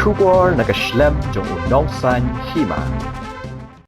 Trubor nakaslem jong unongsan hima.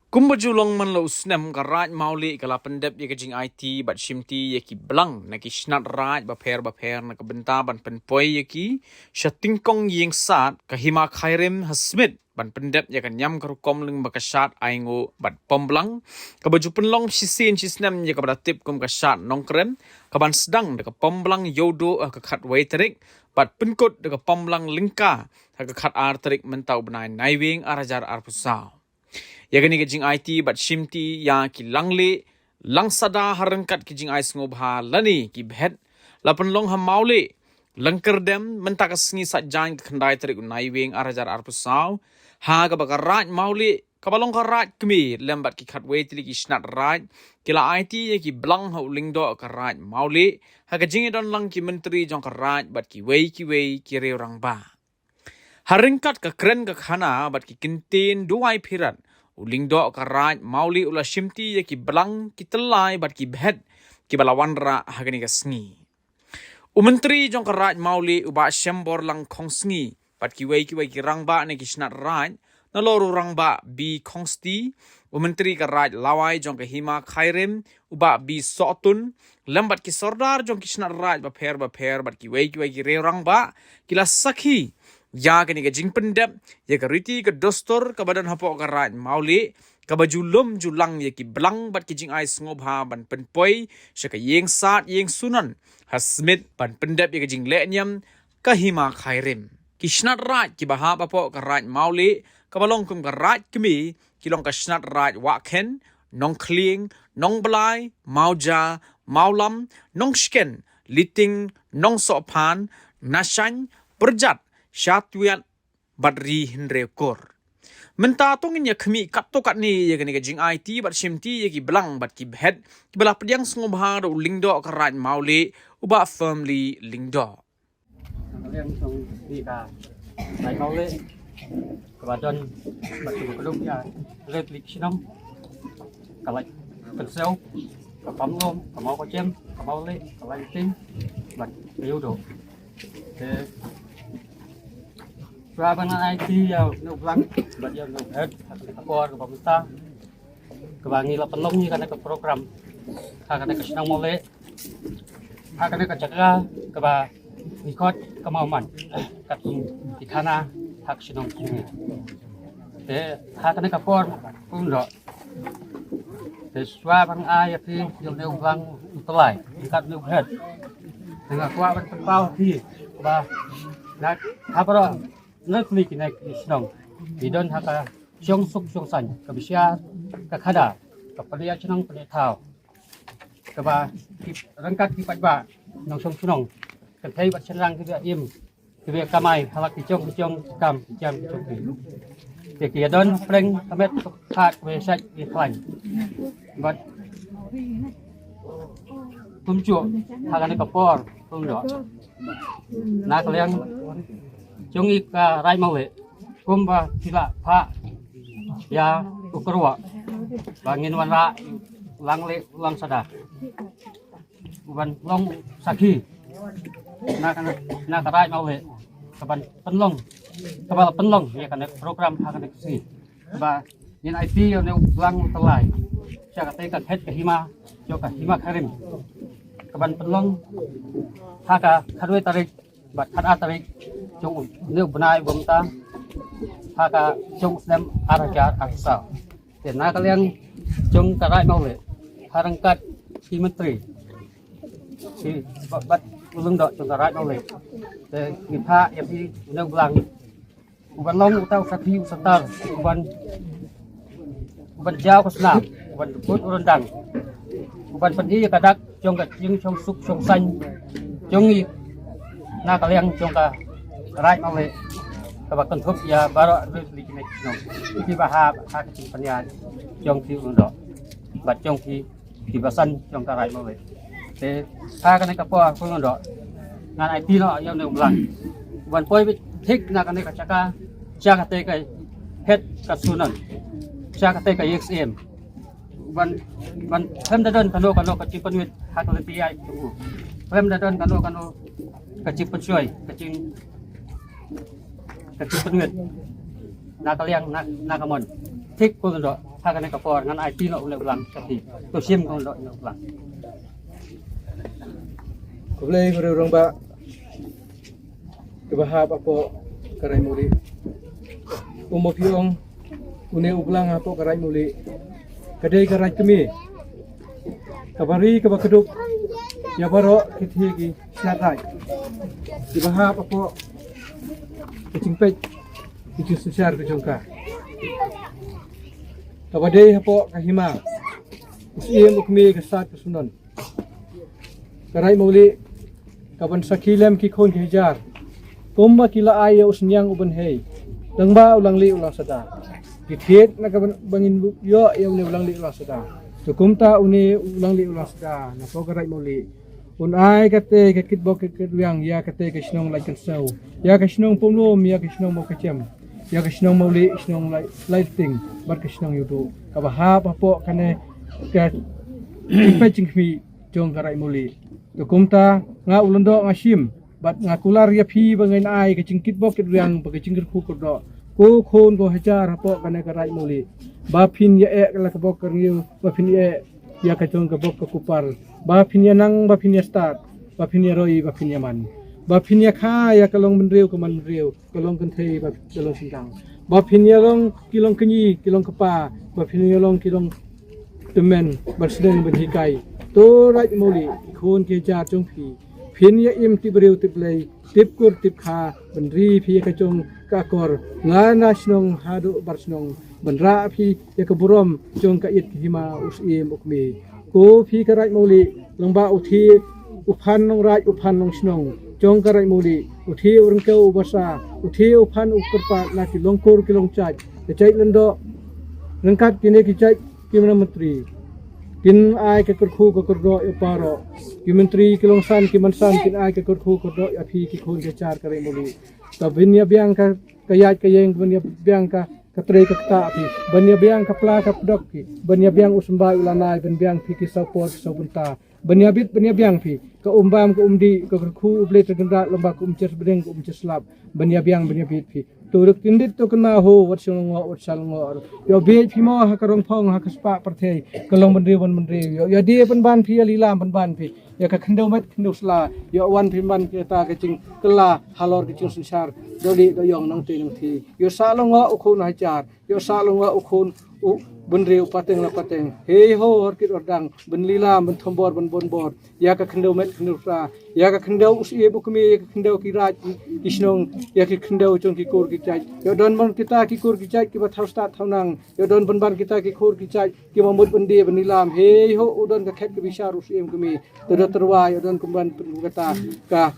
Kumbajulong man lo usnem ka raj mauli kala pendep ye kajing IT bat shimti ye ki blang na ki snat raj ba pher na ka benta ban penpoi ye ki shatingkong yeng sat ka hima khairem hasmit ban pendep ye kan nyam ka rukom ling ba ka shat aingo bat pomblang ka baju penlong sisin sisnem ye ka badatip kum ka shat nongkrem ka ban sedang de ka pomblang yodo ka khat waiterik bat penkot de ka pomblang lingka ka khat arterik mentau benai naiwing arajar arpusau Yagani kajing IT bat shimti yang ki langle langsada harangkat kijing ais ngobha lani ki bhet lapan long ham maule langker dem mentakas ngi sat jang khandai tarik naiwing arajar arpusau ha ka bakaraj maule kabalong karaj kmi lembat ki khatwe tili ki snat raj kila IT ye ki blang ho lingdo karaj maule ha kajing don lang ki menteri jong karaj bat ki wei ki reurang ba haringkat ka kren ka khana bat ki kintin duai phirat Ulingdo karaj mauli ula shimti ye ki belang ki telai bat ki bhet ki balawan ra hagani ka sngi. Umentri jong karaj mauli uba shembor lang kong sngi bat ki wei ki rangba ne ki snat raj na loru rangba bi kongsti umentri karaj lawai jong ka hima khairem uba bi sotun lambat ki sordar jong ki snat raj ba pher bat ki wei ki re rangba kila sakhi Ya kini ke jing pendep ya ke riti ke dostor ke badan hapok ke raj mauli ke baju lum julang ya ki belang bat ki jing ais ngobha ban penpoi syaka yeng sat yeng sunan hasmit ban pendep ya ke jing lenyam ke hima khairim kisnat raj ki bahap hapok ke raj mauli ke balong kum ke raj kemi kilong ke snat raj waken nong kling nong belai mauja maulam nong shken liting nong sopan nashan berjat Syatwiat badri hindre kor. Menta tongin ya kemi katto kat ni ya kene jing IT bat shimti ya ki belang bat ki bhet ki bala pediang ngobha do lingdo karaj mauli uba firmly lingdo. Kalian song di ka sai mauli kebadan batu keluk ya replik sinong kalai pensel ka pamlom ka mau ka chem ka mauli kalai tin bat riu do. Prabangan IT yang nublang, bagian nubhead, akor ke pemerintah, kebangi lapan long ni karena ke program, karena ke senang mole, karena ke jaga, keba ikut kemauan, katung di tanah hak senang kini. Karena ke por pun dok. Prabangan IT yang nublang utelai, ikat nubhead, dengan kuat berpau di, keba nak apa Nak beli kena isnong, bidon haka siong suk siong san, kabisya kakada, kapalia cenang pada tahu, kaba rangkat kipat ba, nong siong sunong, katai bat cenang kibia im, kibia kamai halak kicong kam jam kicong ki, kia don pleng kamet kat website iklan, bat tumcu hakane kapor tumdo, nak liang Jungi ka rai maule kumba sila pa ya ukurwa bangin wanra langle ulang sada ban long sakhi na ka rai maule kaban penlong kabal penlong ya kan program akanksi ba in IT yo ne ulang telai sya ka ka het ka hima yo ka hima kharim kaban penlong haka kharwe tarik bat khat tarik chung nếu benai bumta haka chung sem arajar aksa tena kalian chung karai maule harangkat si menteri si bat ulung dok chung karai maule te kita ya si nếu belang uban long utau sakhi santar uban jauh ke senam uban put urundang uban pendi kadak chung kat jing chung suk chung san chung na kalian chung ka Right maule kabakan thup ya baro replik nek no ki bahab hak ci panyan jong ti undo bat jong ki basan jong ka right maule te ha kan ka po ko undo ngan IT no yo ne ulang ban poi thik na kan ka chaka te ka het ka sunan chaka te ka XM ban hem da don kano ka ci panwit hak le pi ai tu hem da don kano ka ci pansoy ka cing kecil penwet nak kalian nak kamon tik ko ndo thakan ka por ngan IT no ule ulang kati to sim ko ndo ulang Kulay orang ba kebahap apa karai muli umopiong une ulang apa karai muli kadai karai kami kabari kabakaduk ya baro kithigi syarai kebahap apa kecingpet itu sesyar kejongka kabadai apa kahima usim ukmi kesat kesunan karai muli kaban sakilem ki khon ki hajar kumba kila ay usnyang uban hey langba ulang li ulang sada kithet na kaban bangin yo ne ulang li ulang sada to kumta uni ulang li ulang sada na po karai muli un ay kate ka kitbok ka yang ya kate ka snong lai kan sau ya ka snong pomlom ya ka snong mo ka chem ya ka snong muli snong lighting bar ka snong yudo ka bahap po kane ka peching mi jong karai muli to kumta nga ulondo nga shim bat nga kular ya phi bangai ai ka cingkit bok ke riang ba ka cingkit khu ko do ko khon ko hajar hapo kana karai muli ba phin ya e la ka bok ka riu ba phin e ya ka jong ka bok ka kupar ba phin ya nang ba phin ya start ba phin ya roi ba phin ya man ba phin ya kha ya ka long man riu ka man riu ka long kan thei ba ka long singkang ba phin ya long kilong kanyi kilong kapa ba phin ya long kilong temen ba sedeng ben hikai to right muli khon ke jar jong phi phin ya im ti breu ti play tip kur tip kha benri phi ka jong ka kor nga na snong hadu bar snong benra phi ya ka burom jong ka it hima us im ukmi ko phi ka right muli longba uthi uphan nong raj uphan nong snong jong ka right muli uthi urang ke ubasa uthi uphan ukurpa na ki longkor ki longchaj te chai lendo rangkat kine ki chai kimna menteri kin ai ke kurkhu ko kurdo e paro ki menteri kilong san ki mansan kin ai ke kurkhu kurdo ya phi ki khon ke char kare muli ta binya biang ka kayat ka yeng binya biang ka katre ka ta phi binya biang ka pla ka dok ki binya biang usmbai ulanai ben biang phi ki support so bunta binya bit binya biang phi ka umbam ka umdi ka kurkhu uble tergenda lomba ka umcer bedeng ka umcer slap binya biang binya bit phi turuk tindit to kana ho wat sal ngo yo be phi mo ha karong phong ha kaspa parthei kalong bandri yo de ban ban phi lila ban phi ya ka khndau met khndau sla yo wan phi man ke ta ka ching kala halor ke chung sar doli do yong nang te nang thi yo sa lo ngo ukhun ha char yo sa lo ngo ukhun u bandri upateng la pateng he ho hor kit ordang ban lila ban thombor ban bonbor ya ka khndau met khndau sa ya ka khndau usie bukmi ya ka khndau ki raj kisnong ya ki khndau chung ki kor ki chai yo don mon kita ki kor ki chai ki ba thau sta thaunang yo don ban kita ki khor ki chai ki mamut bandi ban nilam he ho udon ka khet ki bisar usiem kami to terwa yo don kumban kata ka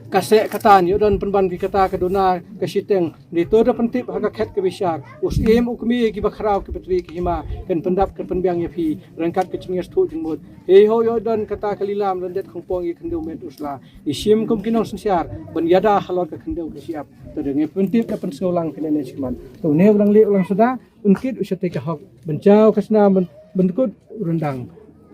kasek katan yo don penban ki kata ka dona ka siteng ni to da pentip ha ka khet ka bisar usiem ukmi ki bakrau ki petri ki hima kan pendap kan penbiang ya phi rangkat ke chinges thu jingmut he ho yo don kata kalilam landet khong pong ki khendeu met usla isim kum kinong sensiar ban yada halor ka khendeu ka siap to de nge pentip ka pen solang kene ne siman to ne ulang le ulang sada unkit usate ka hok bencau kasna benkut rendang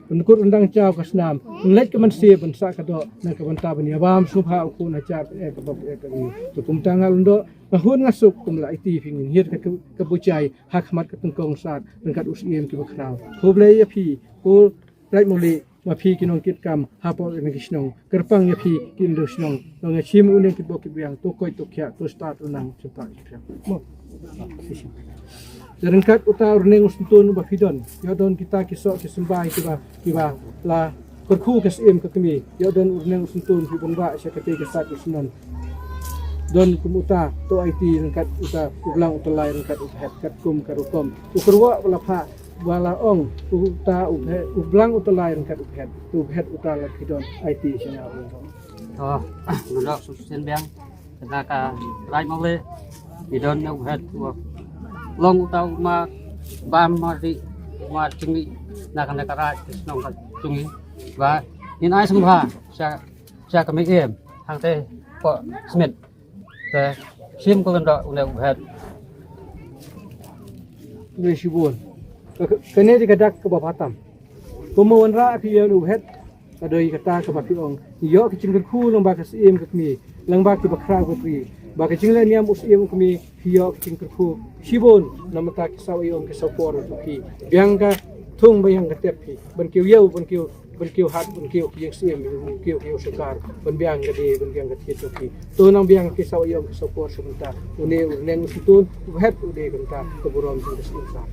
Bentuk undang jauh ke senam, melihat ke manusia bangsa kado nak bantah bani abam subha ukun ajar kebab kami. Tukum tanggal undo mahun ngasuk kumla iti fingin hir ke bucai hak mat ke tengkong saat dekat usiem ke bakrau. Kublai ya pi kul rai muli ma pi kinong kit kam hapo ne kisnong kerpang ya pi kindo snong nong chim unen kit bok biang to koi to kya to start unang cepat. Mo. Derengkat uta urning usuntun ba fidon yo don kita kisok kisembai kiba la kurku kesim ke kami yo don urning usuntun fi bonba sya kate kesat usnon don kumuta to IT rengkat uta ulang utelai rengkat uhet kat kum karukom ukurwa wala pha wala ong uta ublang utelai rengkat uhet uta la fidon IT sya oh ndak susen biang kena ka rai mole bidon no het long utau ma bam ma di ma chingi nak nak ra nong ka chingi và in ai sambha sa ka me em hang te po smith te sim ko ndo ne het ni sibun kene di kadak ke bapatam komo wanra pi nu het kadoi kata ke bapi ong yo ke cingkur khu long ba ka sim ke mi lang ba ki bakra ko pri bagi jingla niam usim kami hiyo king kerku shibon namata kisau iom kisau por ki biangka thung bayang katepi ban kiu yau ban kiu hat ban kiu yang sim ban kiu sekar ban biang gede ban biang gede ki to nang biang kisau iom kisau por sebentar une neng situn het ude kanta keburom sebentar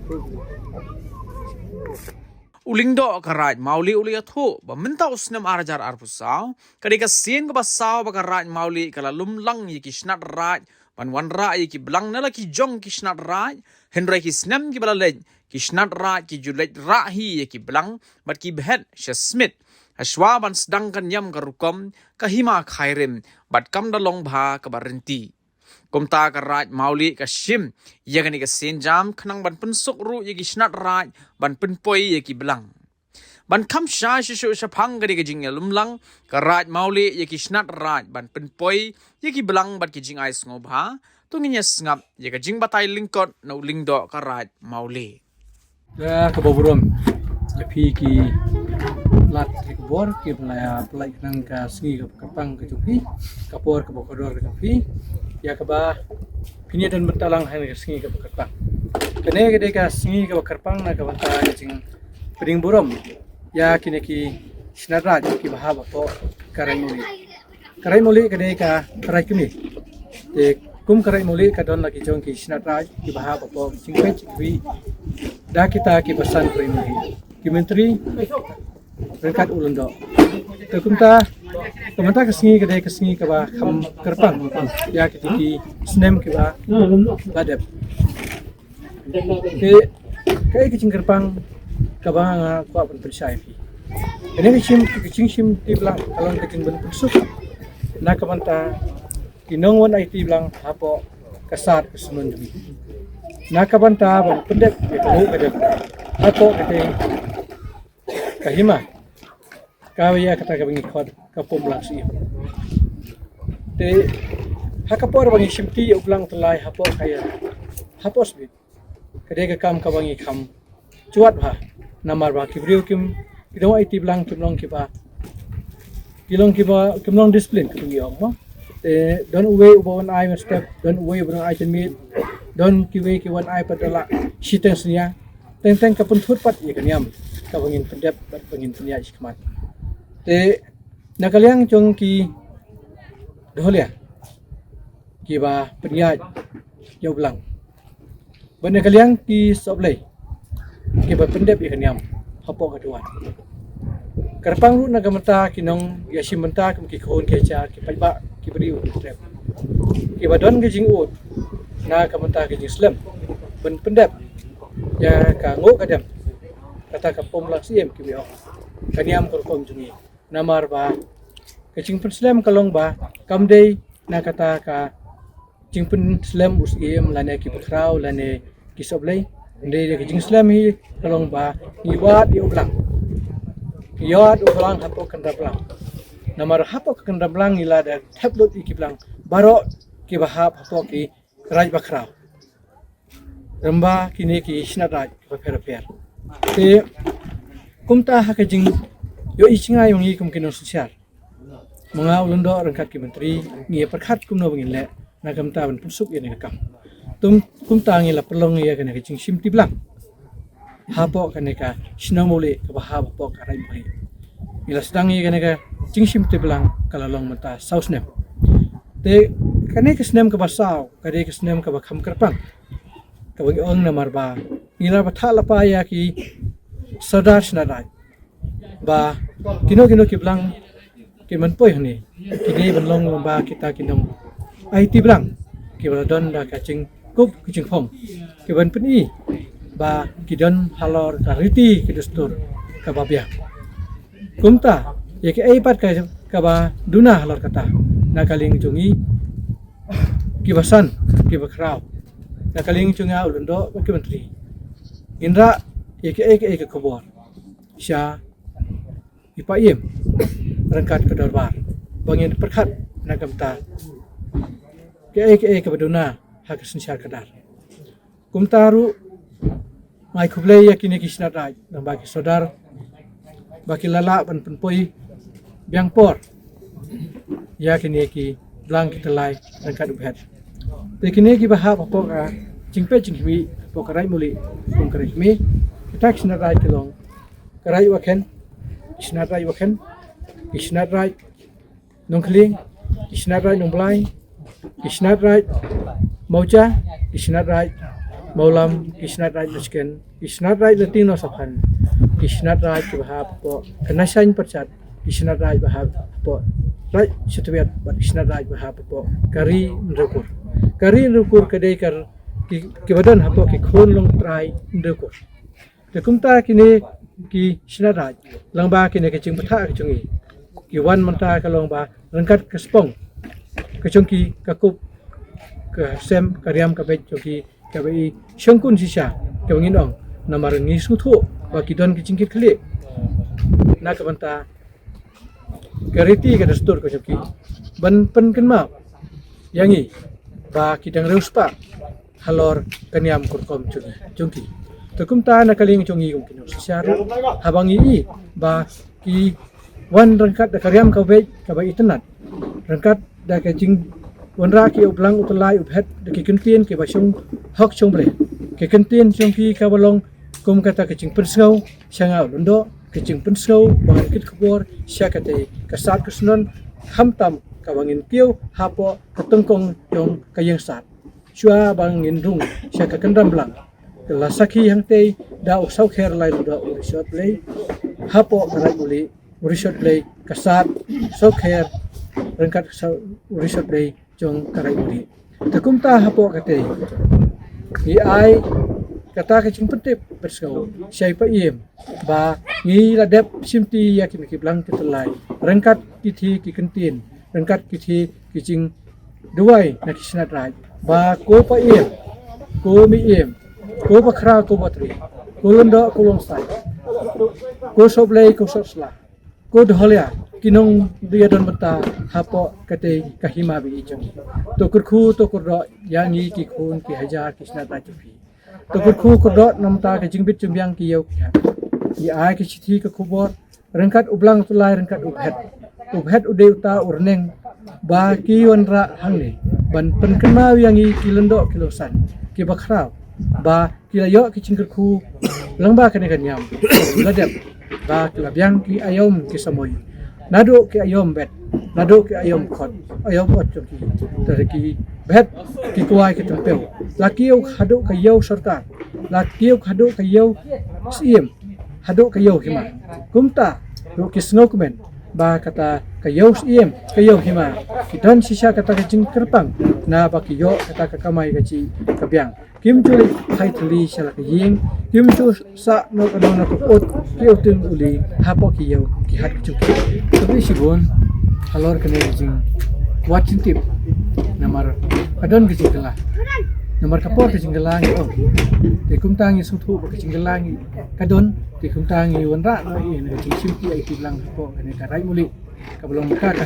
Ulingdo karaj mauli uli atho ba minta usnam arajar arpusaw kadika sien ka basaw ba karaj mauli kala lumlang yiki snat raj ban wan ra yiki blang nala ki jong ki snat raj henry ki snam ki balalej ki snat raj ki julej ra hi yiki blang bat ki bhet shasmit hashwa ban sedang kan yam karukom kahima khairem bat kam dalong bha ka barenti Kumta karaj mauli ka shim yagani ka senjam khnang ban pensuk ru yagi snat raj ban penpoi yagi belang ban kham sha shishu shapang gadi ka jing lumlang karaj mauli yagi snat raj ban penpoi yagi belang bat ki jing ais ngobha tunginya sngap yaga jing batai lingkot no lingdo karaj mauli ya kebaburom tapi ki lat ki bor ki pelai nang ka sengi ka kapang ka jumpi kapor ka bokodor ka jumpi ya kaba kini dan bertalang hai ka sengi ka kapang kene gede ka sengi ka kapang na ka banta jing pring burom ya kini ki sinaraj ki bahaba to karai muli gede ka karai kini te kum karai muli ka don lagi jong ki sinaraj ki bahaba to jingpet wi da kita ki pesan karai muli ki menteri Rengkat ulun do. Tekumta kementak kesengi kedai kesengi keba kam kerpang ya ketiki snem keba badep. Ke kai kecing kerpang keba nga kwa pun percaya pi. Ini kecing sim ti blang kalau kecing ben pusuk. Na kemanta kinong wan IT blang hapo kasar kesunun demi. Na kemanta ban pendek itu kadep. Hapo kedai kahima kawia kata ka bangi khod ka pomlang si te hakapor bangi simti ublang telai hapo kaya hapos bit kade ka kam ka bangi kham chuat bha namar ba kibriu kim kidong IT blang kimlong kiba kimlong discipline ki ong mo te don uwe ubon I step don uwe ubon I ten meet don kiwe ki wan I padala shiteng snya teng ka pun thut pat ye kanyam ka bangin pendep bangin punya ikhmat te nakaliang chong ki dohlia ki ba punya yo blang ban nakaliang ki soblei ki ba pendep ye kanyam hapo kaduan karpang ru nagamata kinong yasimanta kum ki khon ke cha ki paiba ki briu trep ki ba don ge jing ut na kamanta ge jing slam ban pendep ya ka ngo kadam kata ka pomlang siem ki bio kaniam korkom jungi namar ba kacing pen slam kalong ba kamdei na kata ka cingpen slam usiem lane ki bakrau lane ki soblei ndei ke jing slam hi kalong ba niwat di ublang yot ublang hapo kanda blang namar hapo kanda blang ila da tablet ki blang baro ki bahap hapo ki raj bakrau ramba kini ki snaraj ka fer te kumta hakajing yo ichinga yongi kum kino sosial mga ulondo rangkat ki menteri ngi perkhat kumno bangin le na kamta ban pusuk yene kam kumta ngi la perlong ya kana kajing simti blang hapo kana ka sinomole ka bahab hapo ka rai mai ila sedang ye kana ka jing simti blang kalalong mata sausnem te kane ka snem ka basaw kade ka snem ka bakham karpang ka bang ong na marba nila bathala pa ya ki sadar snaraj ba kino ki blang ki manpoy hani kini banlong ba kita kinong IT blang ki baladon da kaching kup kucing phong ki ban peni ba kidon halor kariti ki dustur ka babya kumta ye ki ai pat ka ba duna halor kata nakaling jungi ki basan ki bakrau nakaling chunga ulondo ki menteri indra ye ke kobor sya ipaim rangkat ke darbar bangin perkhat nagamta ke baduna hak sensyar kadar kumtaru mai khublei yakini kisnaraj dan bagi saudar bagi lala ban penpoi biang por yakini ki blang kita lai rangkat ubhet แต่kini kita bahas apa jingpe jingmi apa kerai muli kerai mi kita kisah rai kelong kerai waken kisah rai waken kisah rai nongkling kisah rai nongblai kisah rai mauja kisah rai maulam kisah rai miskin kisah rai latino sapan kisah rai bahas apa kenasan percat kisah rai bahas apa rai setiap kisah rai bahas apa kari merukur kari rukur kedai kar ki badan hapo ki khon long trai ndukur te kumta kini ki sinarai langba kini ke jing patha ke jungi ki wan manta ka longba rangkat ke spong ke jungki ka kup ke sem karyam ka bet joki ka bei shangkun sisa ke ngin ong namar ngi su thu ba ki don ki jingkit khle na ka banta kariti ka dastur ko joki ban pen kan ma yangi ba kidang reuspa halor kaniam kurkom chungki tukum ta na kaling chungi kum kino siaru habangi I ba ki wan rangkat da karyam ka be ka ba itanat rangkat da ka jing wanra ki uplang utlai uphet da ki kentien ki ba shung hok chung bre ki kentien chungki ka balong kum kata ka jing pensau shanga lundo ki jing pensau ba kit khobor syakate ka sat kusnon hamtam ka bangin piu hapo katengkong jong kayeng sat chua bangin rung sya ka kendam blang la sakhi hangte da usau kher lai da urisot play hapo karai uli urisot play kasat sau kher rangkat urisot play jong karai uli takum ta hapo kate ni ai kata ka ching petip bersau syai pa iem ba ni ladep simti yakin ki blang ketelai rangkat kithi ki kentin rangkat kithi kicing duai na kisnat raj ba ko pa iem ko mi iem ko pa khra ko batri ko londo ko long sai ko soblei ko sosla ko dholia kinong dia don bata hapo kate kahima bi ijong to kurkhu to kurdo yangi ki khun ki hajar kisnat raj phi to kurkhu kurdo namta ke jingbit jumbyang ki yau ki ai ki chithi ka khubor rangkat ublang tulai rangkat ubhet udeuta urneng ba ki wanra hangne ban penkema yangi kilendo kilosan ki bakhra ba kilayo ki cingkerku langba kane kanyam ladep ba kilabyang ki ayom ki samoy nado ki ayom bet nado ki ayom khot ayom ot ki tariki bet ki kuai ki tempel lakiu hado ka yau sarkar lakiu hado ka yau sim hado ka yau hima kumta ro ki snokmen ba kata kayau iem kayau hima kidan sisa kata kecing kerpang na ba kiyo kata kakamai kaci kabyang kim chu hai thli sala kaying kim chu sa no kadon na kot kiyo tin uli hapo kiyo ki hat chu tapi sibon halor kene jing watching tip namar kadon kecing kala namar kapor kecing kala oh te kum tangi suthu kecing kala kadon ti kum tangi wanra no i ne kecing simpi ai tilang hapo kene karai muli kabalong kaka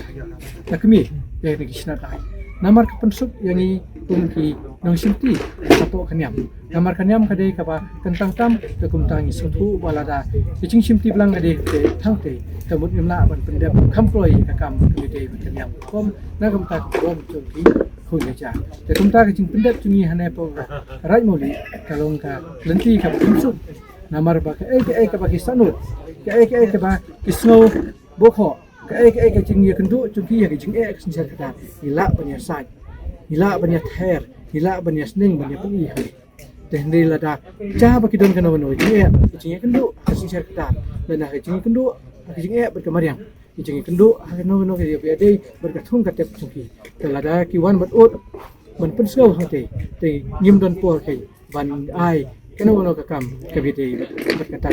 takmi ya ne kisna tai namar kapensuk yangi tumki nong simpi hapo kanyam namar kanyam kade kaba kentang tam te kum tangi suthu balada kecing simpi blang ade te thangte tamut imla ban pendep khamproi kakam kede kanyam kom na kum tak kom chungki khoi ja te kum ta kecing pendep chungi hane po rai muli kalong ka lenti ka pensuk namar ba ka ka ba kisanut ka ba kisno bokho ka jing ye kendu chungki ye jing sinser kata ila banya sai ila banya ther ila banya sning banya pengi te ndi la da cha ba kidon kana wono jing ye kendu sinser kata bena jing kendu jing ye berkamariang jing kendu no no ke ye de berkathung katep chungki te la da ki wan bat ot ban pensau hate te nyim don por ke ban ai kana wono kakam kabite berkata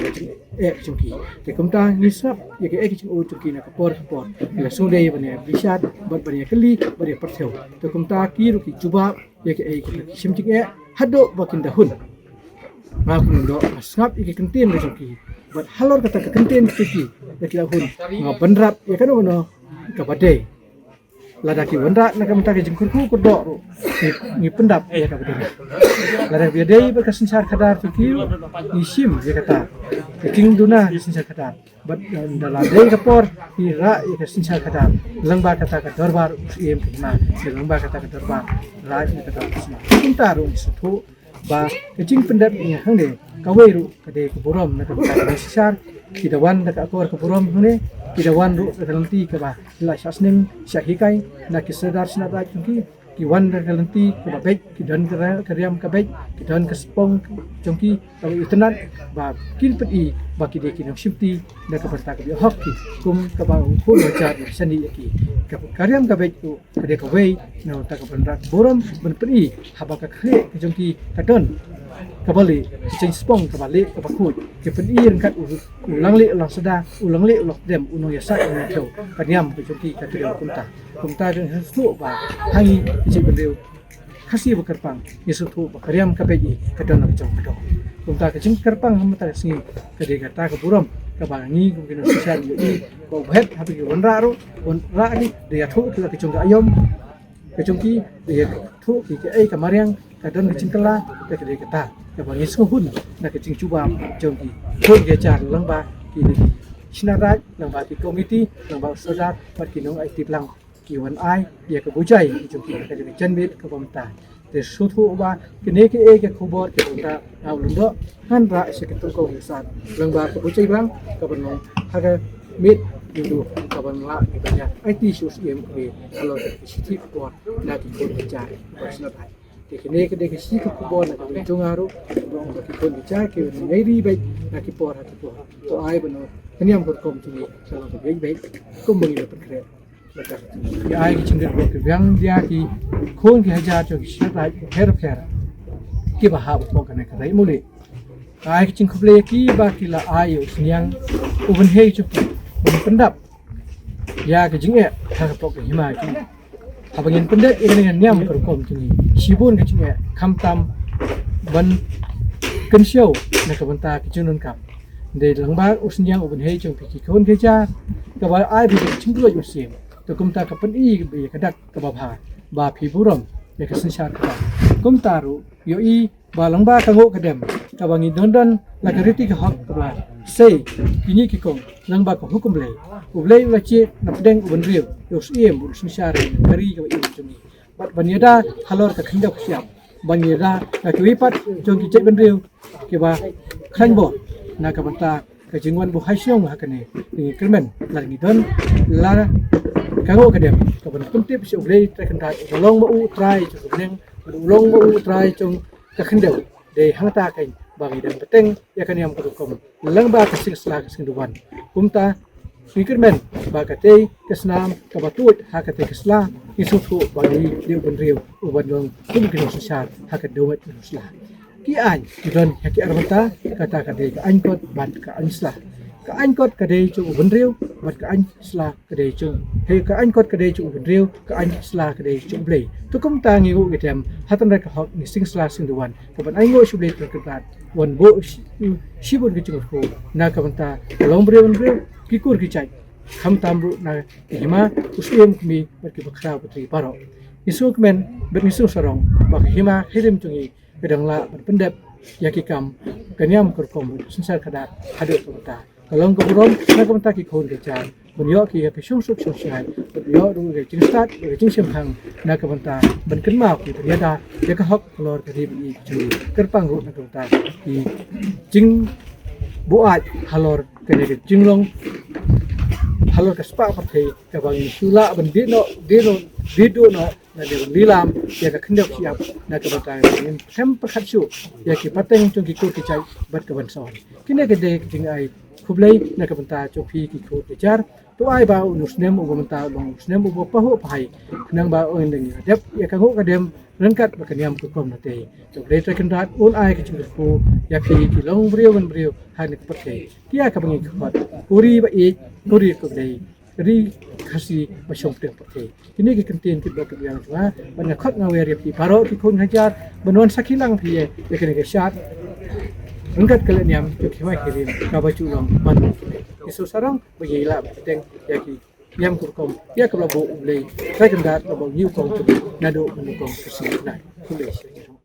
chungki te kumta nisap ye ke ching o chungki na kapor la sunde bane bishat bat bane kali bare partheu te kumta ki ru ki chuba ye ke simching hado bakin dahun ma kundo asngap ye kentin le chungki bat halor kata kentin chungki ye ki dahun ngabenrap ye kana wono kabade lada ki wanda nak mentari jengkur ku kodok ni pendap ya ka betul lada biar dei berkasinsar kadar fikir ni sim dia kata king duna sinsar kadar bat dalam dei kapor ni ra ya kasinsar kadar langba kata ka darbar em kena langba kata ka darbar ra ni kata sima kita ru sutu ba kecing pendap ni hang de kaweru kade kuburam nak ka sinsar kidawan nak akor kuburam hune kidawan ru nanti ke ba la sasning syahikai nak kisadar sinada jungki kiwan nanti ke ba baik kidan kariam ka baik kidan ke spong jungki kalau itenan ba kin peti ba ki de kinam shifti nak ka berta ka hoki kum ka ba ko wajar sani ki ka kariam ka baik tu kade ka wei no ta ka benda borom ben peti haba ka khle jungki kadon kabali cing spong kabali kabakut ke penir kat ulang le ulang seda ulang le ulang dem uno yasa uno tau kanyam ke joki ka tidak kumta dengan sesu ba hangi cing bendeu kasih bekerpang yesu tu bakariam kabeji kadon ke jong kadon kumta ke cing kerpang hamta singi kade kata ke buram kabangi mungkin sosial ni ko bet habi ke wanra ro wanra ni dia tu ke jong ayom ke jongki dia tu ke ai kamariang kadon ke cingkela ke kade kata ke bangi suhun nak ke cing cuba jongki pun ke jar langba ki sinaraj langba ki komiti langba saudar pat ki nong aktif lang ki wan ai dia ke bujai jongki ke de janmit ke pemta de sutu ba ke ne ke e ke khubor ke pemta au lundo han ra se ke tong ko hisan langba ke bujai bang ke benong haga mit dulu kawan la ni banyak IT sosial ke kalau positif buat nak ikut bicara personal kini kedai kesi ke kubur nak boleh jongaru, orang bagi pun bicara ke negeri baik nak kipor hati pun, tu ay benar, ini yang berkom tu ni, kalau tu baik, kum bagi dapat keren, betul. Dia ay kecinggal buat yang dia ki, kon ki hajar tu kisah lagi her, ki bahab bukan nak kedai mulai, ay kecinggal boleh ki bakila ay usniang, uben hei cukup, pendap, ya kecinggal, tak pok himai ki. Abangin pendek dengan niam kerkom tinggi. Sibun kecingnya kamtam ban kensiau nak kebentar kecunun kam. Dari langbar usnyang ubun hei cung piki kon keja kebal ai bi cinglo yusim. Tu kumta kapen I bi kadak kebabha ba pi buram ya kesensyar kata. Kumtaru yo I ba langbar kango kedem. Kabangi dondan la keriti ke hak kebal. Sei kini kikong langbar ko hukum lei. Ublei laci napdeng ubun riu. Yos iem bul sensyar kari ke iu cumi. Bat banyada halor ke khendap siap. Banyada nak wipat jong ki cek ben riu ke ba khanbo nak banta ke jingwan bu haisyong hakane ni kermen lar ngidon lar kango kadem ke ben puntip si ublei trekendat long mau try jong long mau try jong ke khendau de hangta kai bagi dan peteng ya kan yang kerukom lang ba ke sing slag sing duwan kumta Fikirmen bagate kesnam kabatut hakate kesla isutu bagi dia benriu ubandong kumkin sosial hakat domet nuslah ki an kidon haki armata kata kade ka ankot ban ka anslah ka ankot kade chu benriu ban ka anslah kade chu he ka ankot kade chu benriu ka anslah kade chu blei tukum tangi u gedem hatan rek hok ni sing sla sing duwan ka ban aingo chu blei terketat wan bo shibun ki chu ko na ka banta long benriu kikur kicai kham tamru na hima usiem kmi berki bakra putri paro isuk men bermisu sarong bak hima hirim tungi pedangla berpendap yakikam kanyam kurkom sensar kadar hadu kota kalong keburom na kamta ki khon kejar bunyo ki ke sungsuk sosial bunyo ru ke jingstat ke jingsim hang na kamta benken ma ki ternyata ya ka hok kolor ke di chu kerpang ru na kamta ki jing buat halor ke jinglong halor ke spa pakai ke bagi sula bendino video no na de lilam ya ke kendok siap na ke batang in tempat khatsu ya ke pateng chung ki ko ki chai bat ke banson kine ke de jing ai khublei na ke banta chung phi ki ko ke jar to ai ba unusnem u banta long usnem u pa ho pai nang ba oin deng dep ya ka ho ka dem rengkat bakaniam ku kom na te to le trekendat un ai ke chung ko ya phi ki long brio ha ne pakai kia ka bangi khot uri ba e uri ko dei ri khasi ba shong te pakai kini ki kentin ki dok yang wa ban khot ngawe ri pi paro ki khun hajar banon sakilang phi e kene ke shat rengkat kale niam ki khwai khirin ka ba chu long ban isu sarang bagi la teng ya ki nyam kurkom ya kabla bo ulei kai kan dat kabla new kong tu na do mun kong kasi nai kulei